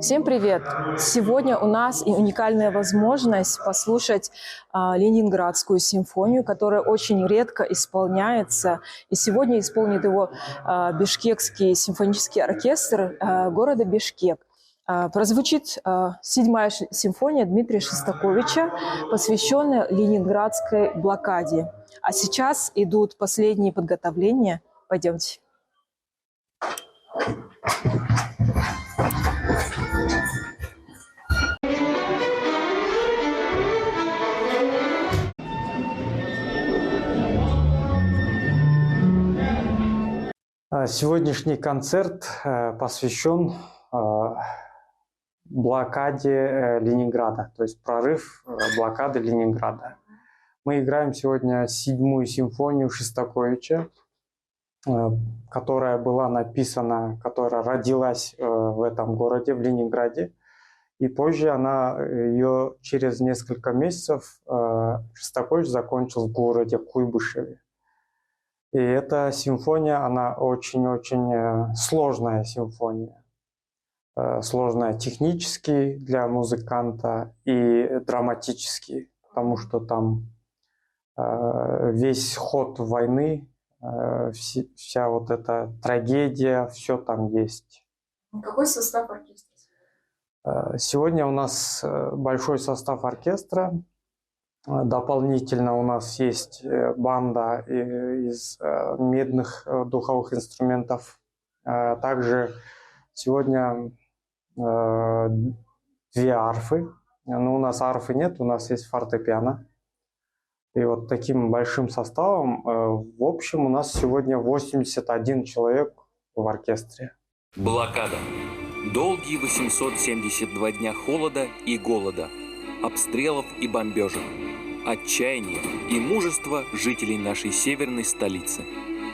Всем привет! Сегодня у нас уникальная возможность послушать Ленинградскую симфонию, которая очень редко исполняется. И сегодня исполнит его Бишкекский симфонический оркестр города Бишкек. Прозвучит 7-я симфония Дмитрия Шостаковича, посвященная Ленинградской блокаде. А сейчас идут последние подготовления. Пойдемте. Сегодняшний концерт посвящен блокаде Ленинграда, то есть прорыв блокады Ленинграда. Мы играем сегодня 7-ю симфонию Шостаковича, которая была написана, которая родилась в этом городе, в Ленинграде. И позже ее через несколько месяцев Шостакович закончил в городе Куйбышеве. И эта симфония, она очень-очень сложная симфония. Сложная технически для музыканта и драматически, потому что там весь ход войны, вся вот эта трагедия, все там есть. Какой состав оркестра? Сегодня у нас большой состав оркестра. Дополнительно у нас есть банда из медных духовых инструментов. Также сегодня 2 арфы. Но у нас арфы нет, у нас есть фортепиано. И вот таким большим составом, в общем, у нас сегодня 81 человек в оркестре. Блокада. Долгие 872 дня холода и голода, обстрелов и бомбежек. Отчаяние и мужество жителей нашей северной столицы.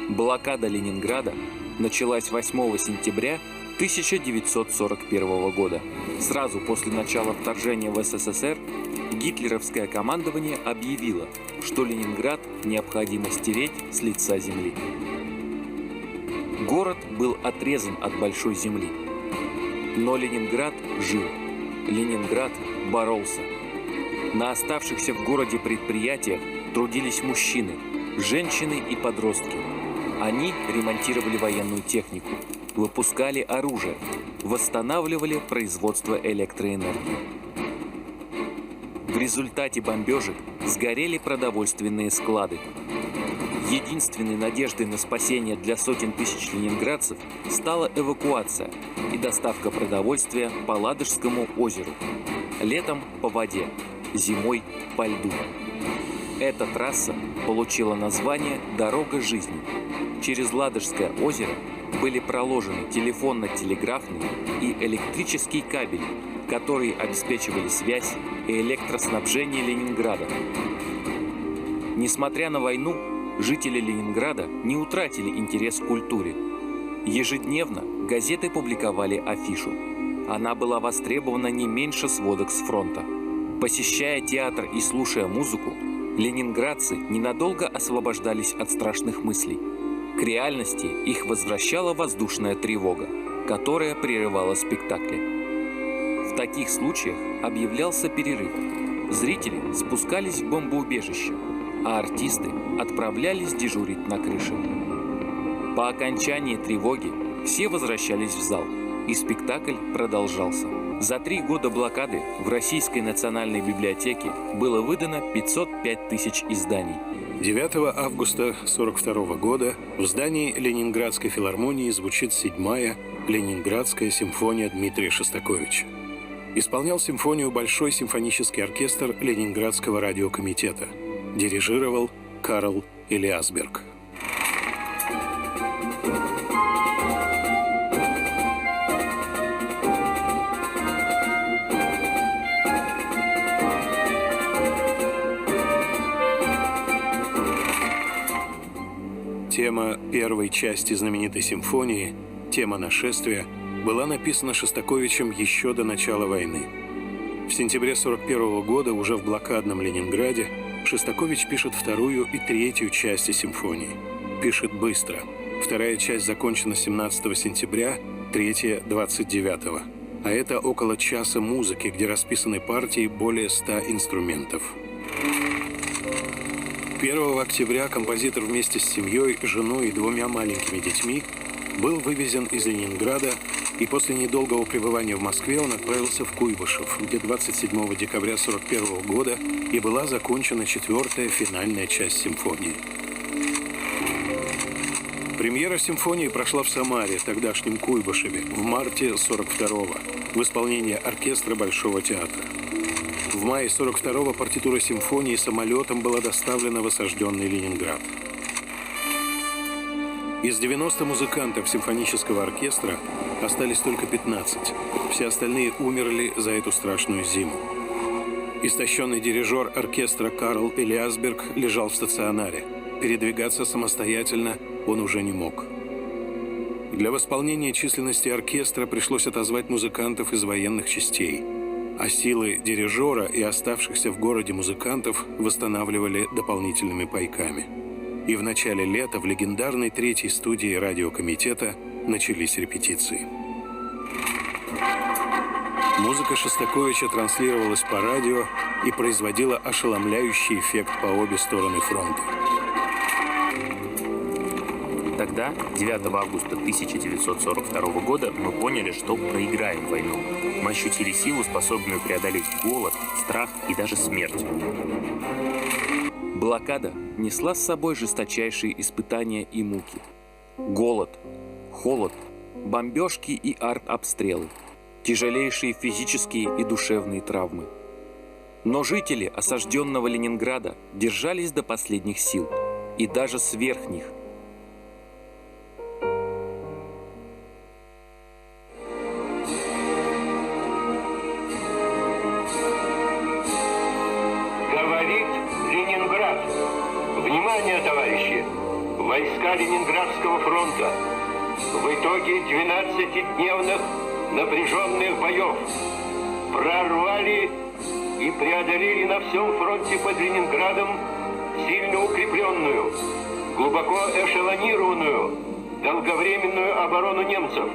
Блокада Ленинграда началась 8 сентября 1941 года. Сразу после начала вторжения в СССР гитлеровское командование объявило, что Ленинград необходимо стереть с лица земли. Город был отрезан от большой земли. Но Ленинград жил. Ленинград боролся. На оставшихся в городе предприятиях трудились мужчины, женщины и подростки. Они ремонтировали военную технику, выпускали оружие, восстанавливали производство электроэнергии. В результате бомбежек сгорели продовольственные склады. Единственной надеждой на спасение для сотен тысяч ленинградцев стала эвакуация и доставка продовольствия по Ладожскому озеру. Летом по воде, зимой по льду. Эта трасса получила название «Дорога жизни». Через Ладожское озеро были проложены телефонно-телеграфный и электрический кабель, которые обеспечивали связь и электроснабжение Ленинграда. Несмотря на войну, жители Ленинграда не утратили интерес к культуре. Ежедневно газеты публиковали афишу. Она была востребована не меньше сводок с фронта. Посещая театр и слушая музыку, ленинградцы ненадолго освобождались от страшных мыслей. К реальности их возвращала воздушная тревога, которая прерывала спектакли. В таких случаях объявлялся перерыв. Зрители спускались в бомбоубежище, а артисты отправлялись дежурить на крыше. По окончании тревоги все возвращались в зал, и спектакль продолжался. За 3 года блокады в Российской национальной библиотеке было выдано 505 тысяч изданий. 9 августа 1942 года в здании Ленинградской филармонии звучит 7-я Ленинградская симфония Дмитрия Шостаковича. Исполнял симфонию Большой симфонический оркестр Ленинградского радиокомитета. Дирижировал Карл Элиасберг. Тема первой части знаменитой симфонии, тема нашествия, была написана Шостаковичем еще до начала войны. В сентябре 1941 года, уже в блокадном Ленинграде, Шостакович пишет 2-ю и 3-ю части симфонии. Пишет быстро. 2-я часть закончена 17 сентября, 3-я – 29-го. а это около часа музыки, где расписаны партии более 100 инструментов. 1 октября композитор вместе с семьей, женой и 2 маленькими детьми был вывезен из Ленинграда, и после недолгого пребывания в Москве он отправился в Куйбышев, где 27 декабря 1941 года и была закончена 4-я финальная часть симфонии. Премьера симфонии прошла в Самаре, тогдашнем Куйбышеве, в марте 1942-го, в исполнении оркестра Большого театра. В мае 1942-го партитура симфонии самолетом была доставлена в осажденный Ленинград. Из 90 музыкантов симфонического оркестра остались только 15. Все остальные умерли за эту страшную зиму. Истощенный дирижер оркестра Карл Элиасберг лежал в стационаре. Передвигаться самостоятельно он уже не мог. Для восполнения численности оркестра пришлось отозвать музыкантов из военных частей, а силы дирижера и оставшихся в городе музыкантов восстанавливали дополнительными пайками. И в начале лета в легендарной 3-й студии радиокомитета начались репетиции. Музыка Шостаковича транслировалась по радио и производила ошеломляющий эффект по обе стороны фронта. Тогда, 9 августа 1942 года, мы поняли, что проиграем войну. Мы ощутили силу, способную преодолеть голод, страх и даже смерть. Блокада несла с собой жесточайшие испытания и муки. Голод, холод, бомбежки и артобстрелы, тяжелейшие физические и душевные травмы. Но жители осажденного Ленинграда держались до последних сил, и даже сверх них. Внимание, товарищи! Войска Ленинградского фронта в итоге 12-дневных напряженных боев прорвали и преодолели на всем фронте под Ленинградом сильно укрепленную, глубоко эшелонированную, долговременную оборону немцев.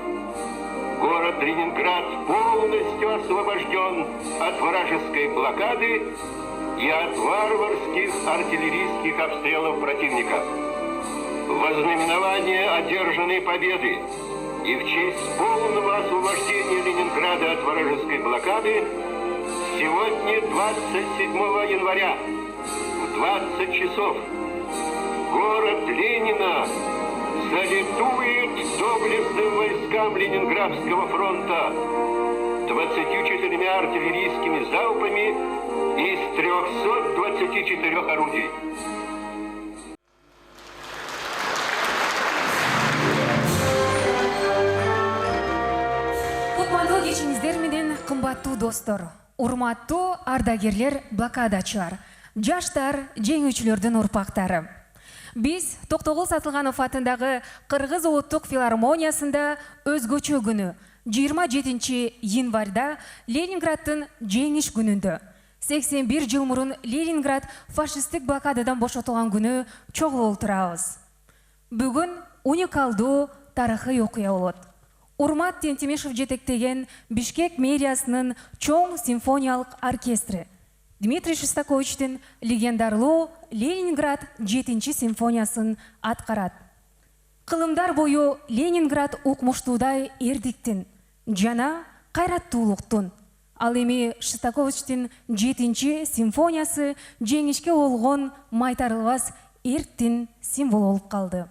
Город Ленинград полностью освобожден от вражеской блокады и от варварских артиллерийских обстрелов противника. Во знаменование одержанной победы и в честь полного освобождения Ленинграда от вражеской блокады сегодня, 27 января, в 20 часов, город Ленина салютует доблестным войскам Ленинградского фронта 24 артиллерийскими залпами из 324 орудий. Кутмандуу кечиңиздер менен кымбаттуу достор, урматтуу ардагерлер, блокадачылар, жаштар, жеңүүчүлөрдүн урпактары. Биз Токтогул Сатылганов атындагы Кыргыз улуттук филармониясында өзгөчө күнү 27 январда Ленинградтын жеңиш күнүндө 81 жыл мурун Ленинград фашисттик блокададан бошотулган күнү чогулуп турабыз. Бүгүн уникалдуу тарыхый окуя болот. Урмат Тентимишев жетектеген Бишкек мэриясынын чоң симфониялык оркестри Дмитрий Шостаковичтин легендарлуу Ленинград 7-чи симфониясын аткарат. Кылымдар бою Ленинград укмуштуудай эрдиктин жана кайраттуулуктун, ал эми Шостаковичтин 7-чи симфониясы жеңишке болгон майтарылбас эрктин символу болуп калды.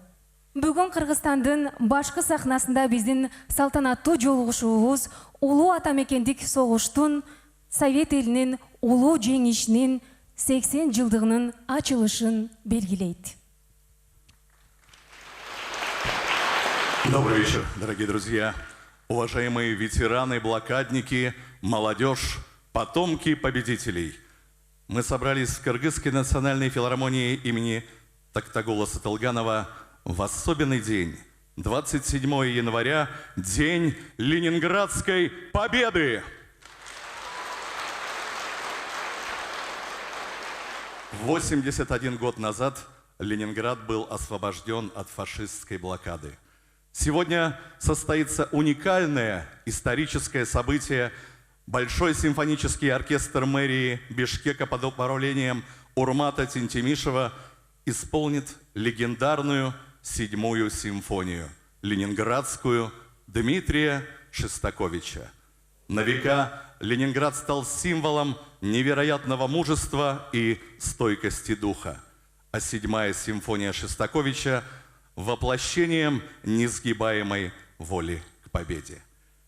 Бүгүн Кыргызстандын башкы сахнасында биздин салтанаттуу жолугушуубуз улуу атамекендик согуштун, Совет элинин улуу жеңишинин 80 жылдыгынын ачылышын белгилейт. Добрый вечер, дорогие друзья, уважаемые ветераны, блокадники, молодежь, потомки победителей. Мы собрались в Кыргызской национальной филармонии имени Токтогула Сатылганова в особенный день, 27 января, День Ленинградской Победы. 81 год назад Ленинград был освобожден от фашистской блокады. Сегодня состоится уникальное историческое событие. Большой симфонический оркестр мэрии Бишкека под управлением Урмата Тинтимишева исполнит легендарную 7-ю симфонию, ленинградскую, Дмитрия Шостаковича. На века Ленинград стал символом невероятного мужества и стойкости духа, а 7-я симфония Шостаковича – воплощением несгибаемой воли к победе.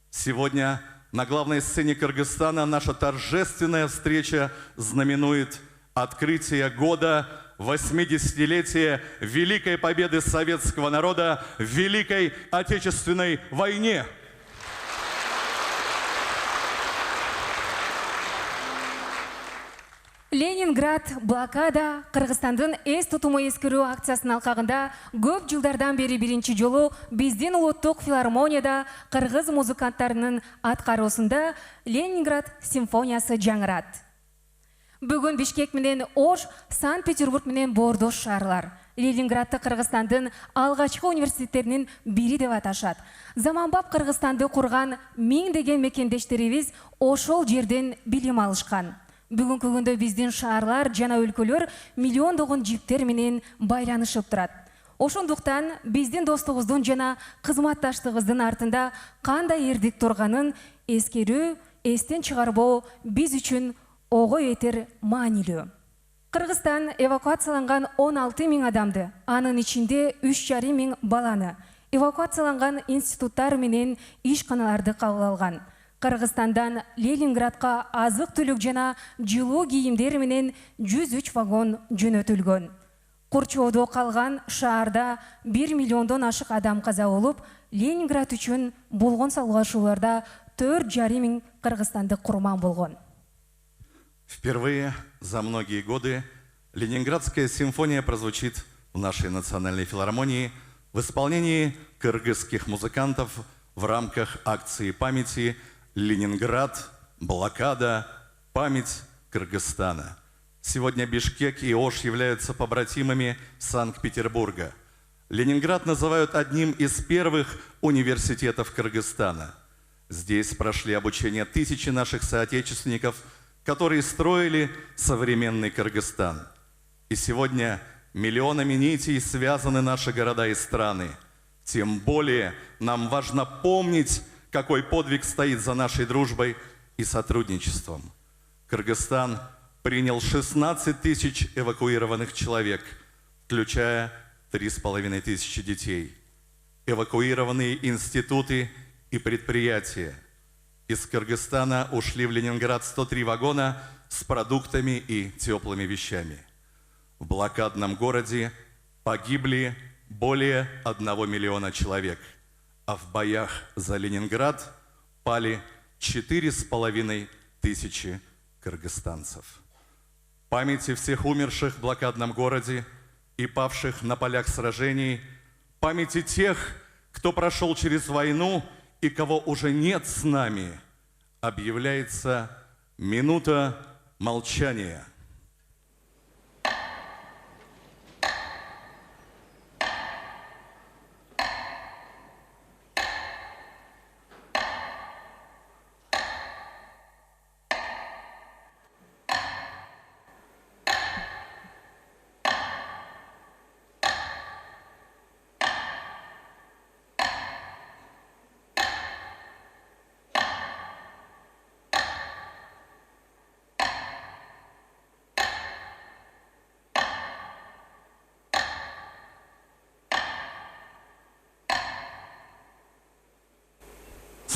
Сегодня на главной сцене Кыргызстана наша торжественная встреча знаменует открытие года 80-летия Великой Победы советского народа в Великой Отечественной войне. Ленинград блокада Кыргызстандын эс тутуму эскерүү акциясынын алкагында көп жылдардан бери биринчи жолу биздин улуттук филармонияда кыргыз музыканттарынын аткаруусунда Ленинград симфониясы жаңырат. Бүгүн Бишкек менен Ош, Санкт-Петербург менен боордош шаарлар. Ленинградты Кыргызстандын алгачкы университеттеринин бири деп аташат. Заманбап Кыргызстанды курган миңдеген мекендештерибиз ошол жерден билим алышкан. Бүгүнкү күндө биздин шаарлар жана өлкөлөр миллиондогон жиптер менен байланышып турат. Ошондуктан биздин достугубуздун жана кызматташтыгыбыздын артында кандай эрдик турганын эскерүү, эстен чыгарбоо биз үчүн ого этер маанилүү. Кыргызстан эвакуацияланган 16 000 адамды, анын ичинде 3,5 мың баланы, эвакуацияланган институттар менен ишканаларды кабыл алган. Кыргызстандан Ленинградка азык-түлүк жана жылуу кийимдер менен 103 вагон жөнөтүлгөн. Курчоодо калган шаарда 1 миллиондон ашык адам каза болуп, Ленинград үчүн болгон салгылашууларда 4,5 мың кыргызстандык курман болгон. Впервые за многие годы Ленинградская симфония прозвучит в нашей национальной филармонии в исполнении кыргызских музыкантов в рамках акции памяти «Ленинград. Блокада. Память Кыргызстана». Сегодня Бишкек и Ош являются побратимами Санкт-Петербурга. Ленинград называют одним из первых университетов Кыргызстана. Здесь прошли обучение тысячи наших соотечественников, которые строили современный Кыргызстан. И сегодня миллионами нитей связаны наши города и страны. Тем более нам важно помнить, какой подвиг стоит за нашей дружбой и сотрудничеством. Кыргызстан принял 16 тысяч эвакуированных человек, включая 3,5 тысячи детей. Эвакуированные институты и предприятия. Из Кыргызстана ушли в Ленинград 103 вагона с продуктами и теплыми вещами. В блокадном городе погибли более 1 миллиона человек, а в боях за Ленинград пали 4,5 тысячи кыргызстанцев. Памяти всех умерших в блокадном городе и павших на полях сражений, памяти тех, кто прошел через войну и кого уже нет с нами, объявляется минута молчания.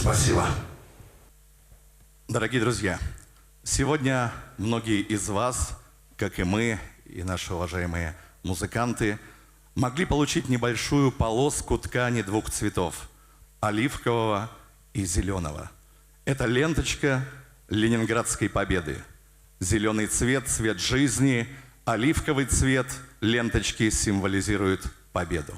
Спасибо. Дорогие друзья, сегодня многие из вас, как и мы, и наши уважаемые музыканты, могли получить небольшую полоску ткани двух цветов – оливкового и зеленого. Это ленточка Ленинградской победы. Зеленый цвет – цвет жизни, оливковый цвет ленточки символизирует победу.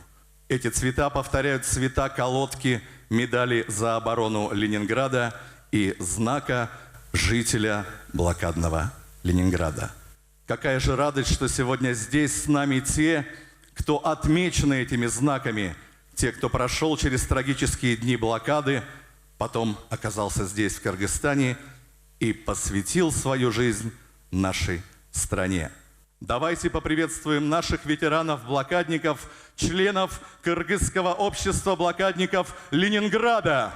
Эти цвета повторяют цвета колодки медали за оборону Ленинграда и знака жителя блокадного Ленинграда. Какая же радость, что сегодня здесь с нами те, кто отмечены этими знаками, те, кто прошел через трагические дни блокады, потом оказался здесь, в Кыргызстане, и посвятил свою жизнь нашей стране. Давайте поприветствуем наших ветеранов-блокадников, членов Кыргызского общества блокадников Ленинграда.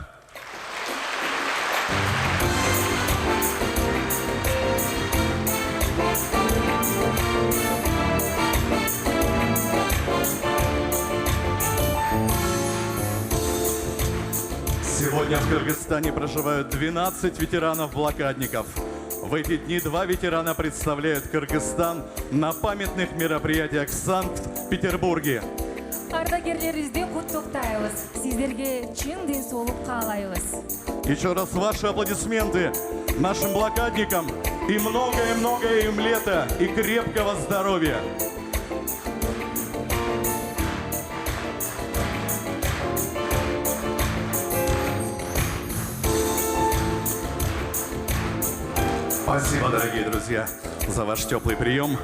Сегодня в Кыргызстане проживают 12 ветеранов-блокадников. В эти дни 2 ветерана представляют Кыргызстан на памятных мероприятиях в Санкт-Петербурге. Ардагерлерибизди куттуктайбыз. Сиздерге чын ден соолук каалайбыз. Еще раз ваши аплодисменты нашим блокадникам и многое-многое им лета и крепкого здоровья. Спасибо, дорогие друзья, за ваш теплый прием.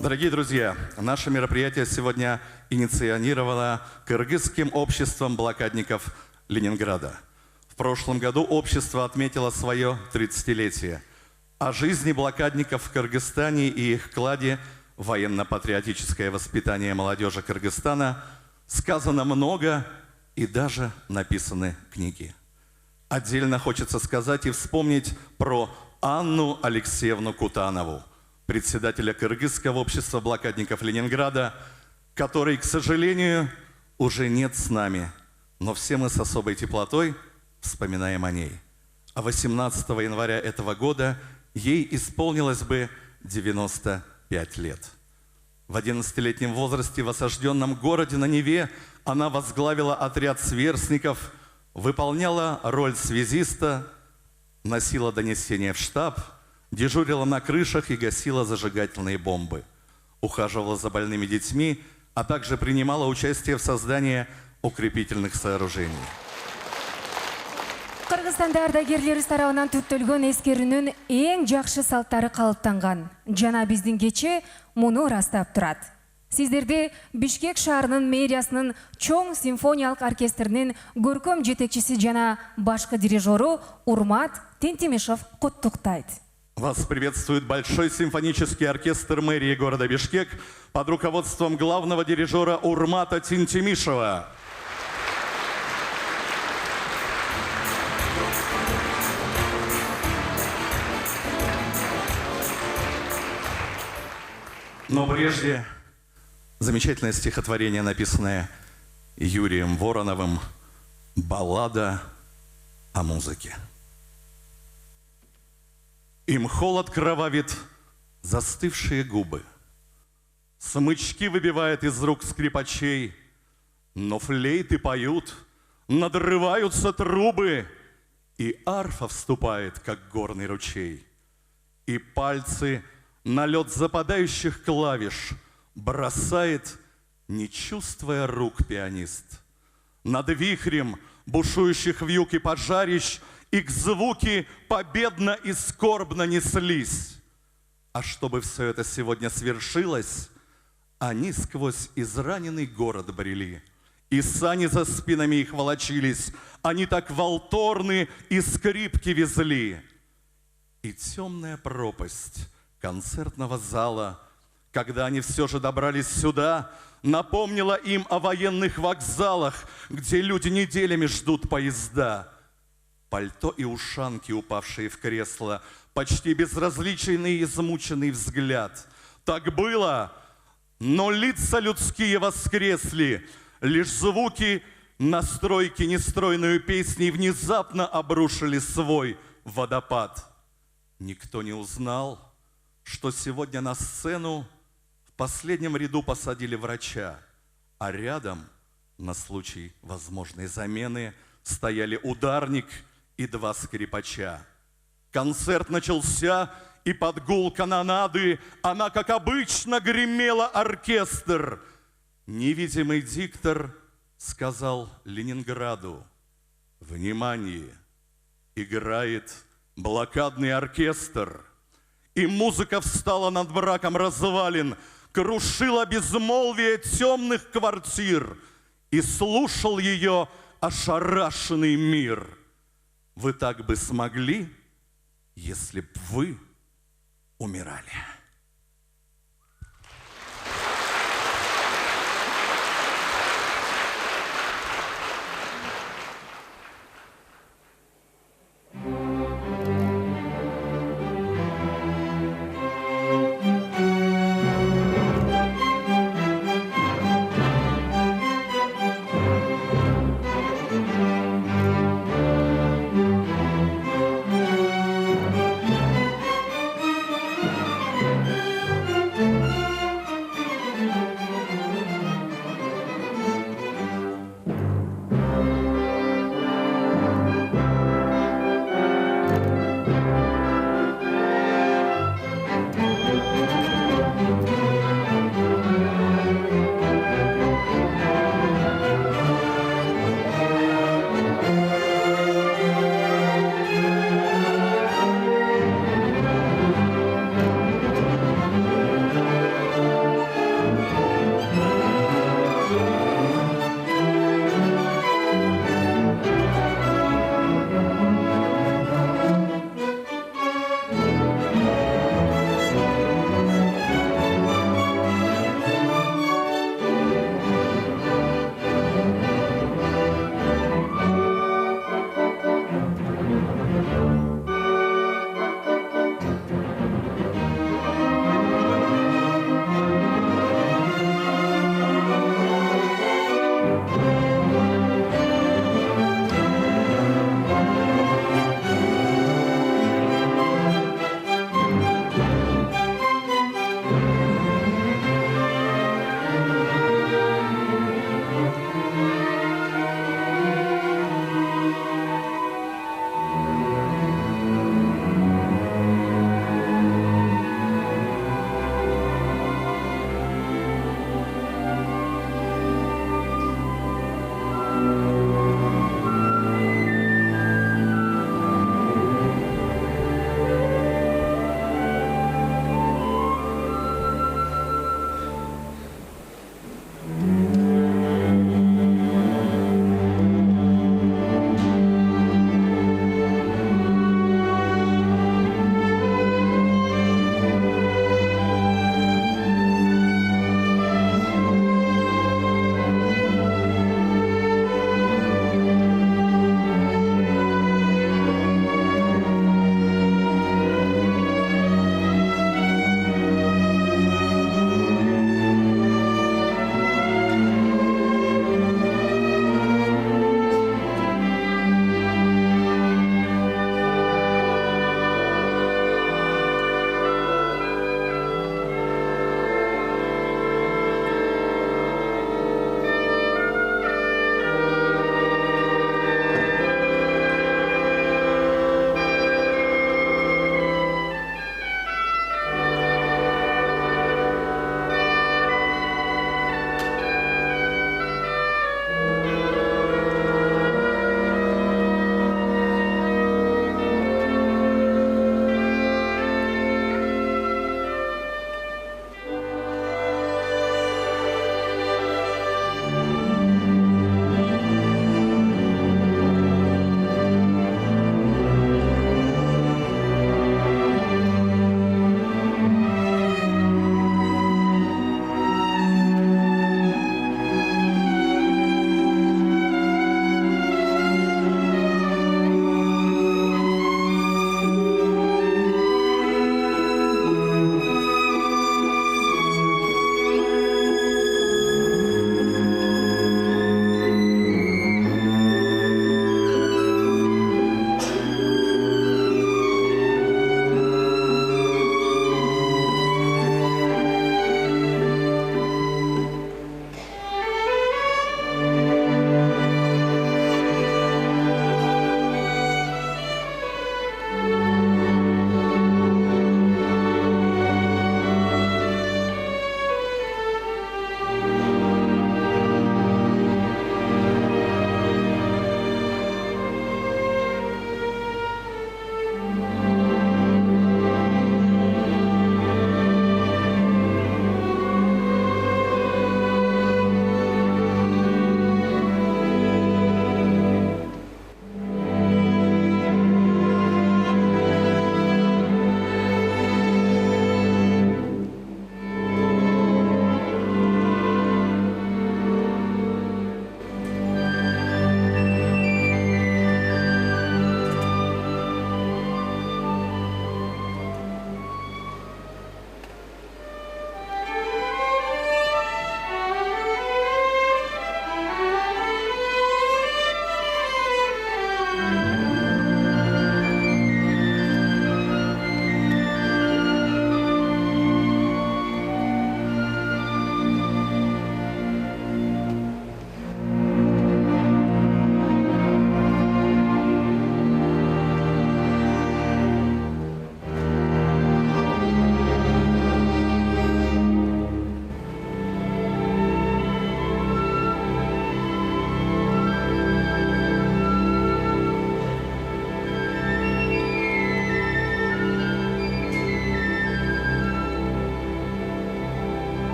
Дорогие друзья, наше мероприятие сегодня инициировано Кыргызским обществом блокадников Ленинграда. В прошлом году общество отметило свое 30-летие. О жизни блокадников в Кыргызстане и их вкладе в военно-патриотическое воспитание молодежи Кыргызстана сказано много и даже написаны книги. Отдельно хочется сказать и вспомнить про Анну Алексеевну Кутанову, председателя Кыргызского общества блокадников Ленинграда, который, к сожалению, уже нет с нами, но все мы с особой теплотой вспоминаем о ней. А 18 января этого года ей исполнилось бы 95 лет. В 11-летнем возрасте в осажденном городе на Неве она возглавила отряд сверстников, выполняла роль связиста, носила донесения в штаб, дежурила на крышах и гасила зажигательные бомбы, ухаживала за больными детьми, а также принимала участие в создании укрепительных сооружений. Кыргызстанда ардагерлерибиз тарабынан түттөлгөн эскерүүнүн эң жакшы салттары калыптанган. Жана биздин кече муну ырастап турат. Сиздерди Бишкек шаарынын мэриясынын чоң симфониялык оркестринин көркөм жетекчиси жана башкы дирижеру Урмат Тентимишев куттуктайт. Вас приветствует Большой симфонический оркестр мэрии города Бишкек под руководством главного дирижера Урмата Тентимишева. Но прежде замечательное стихотворение, написанное Юрием Вороновым, «Баллада о музыке». Им холод кровавит застывшие губы, смычки выбивает из рук скрипачей, но флейты поют, надрываются трубы, и арфа вступает, как горный ручей, и пальцы на лед западающих клавиш бросает, не чувствуя рук, пианист. Над вихрем бушующих вьюг и пожарищ их звуки победно и скорбно неслись. А чтобы все это сегодня свершилось, они сквозь израненный город брели, и сани за спинами их волочились, они так валторны и скрипки везли. И темная пропасть концертного зала, когда они все же добрались сюда, напомнила им о военных вокзалах, где люди неделями ждут поезда. Пальто и ушанки, упавшие в кресло, почти безразличный и измученный взгляд. Так было, но лица людские воскресли, лишь звуки настройки нестройную песней внезапно обрушили свой водопад. Никто не узнал, что сегодня на сцену в последнем ряду посадили врача, а рядом, на случай возможной замены, стояли ударник и 2 скрипача. Концерт начался, и под гул канонады она, как обычно, гремела оркестр. Невидимый диктор сказал Ленинграду: «Внимание! Играет блокадный оркестр». И музыка встала над браком развалин, крушила безмолвие темных квартир. и слушал ее ошарашенный мир. Вы так бы смогли, если б вы умирали.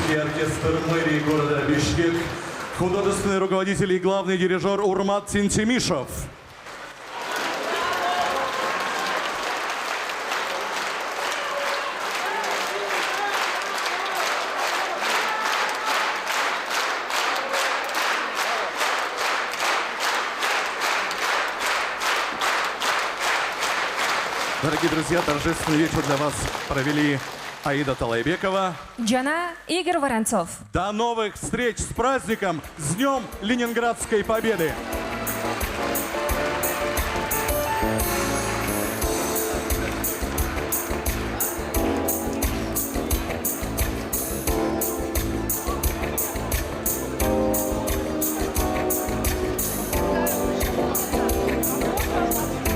симфонический оркестр мэрии города Бишкек, художественный руководитель и главный дирижер Урмат Тинтимишев. Дорогие друзья, торжественный вечер для вас провели Аида Талайбекова. Жана Игорь Воронцов. До новых встреч с праздником, с Днем Ленинградской Победы!